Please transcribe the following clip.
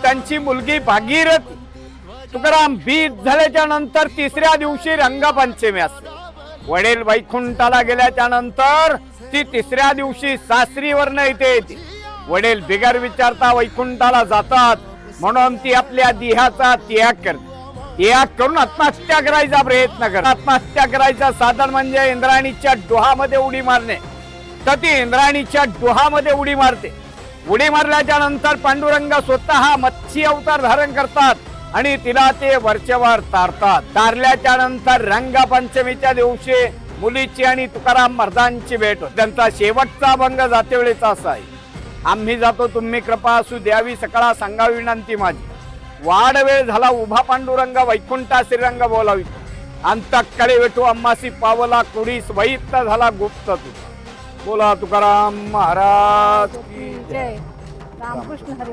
त्यांची मुलगी भागीरथी तुकाराम बीज झाल्याच्या नंतर तिसऱ्या दिवशी रंगपंचमी असते. वडील वैकुंठाला गेल्याच्या नंतर ती तिसऱ्या दिवशी सासरीवरनं इथे येते. वडील बिगर विचारता वैकुंठाला जातात म्हणून ती आपल्या देहाचा त्याग करते. त्याग करून आत्महत्या करायचा प्रयत्न करते. आत्महत्या करायचं साधन म्हणजे इंद्राणीच्या डोहामध्ये उडी मारणे. तर ती इंद्राणीच्या डोहामध्ये उडी मारते. उडी मारल्याच्या नंतर पांडुरंग स्वतः मच्छी अवतार धारण करतात आणि तिला ते वरचेवर तारतात. तारल्याच्या नंतर रंगपंचमीच्या दिवशी मुलीची आणि तुकाराम महाराजांची भेट होते. त्यांचा शेवटचा अभंग जातेवेळेचा असा आहे. आम्ही जातो तुम्ही कृपा असू द्यावी सकळा सांगावी विनंती माझी. वाढ वेळ झाला उभा पांडुरंग वैकुंठा श्रीरंग बोलावी. अंतकडे वेठू अम्मासी पावला कुडीस वैत झाला गुप्त तू. बोला तुकाराम महाराज की जय रामकृष्ण हरी.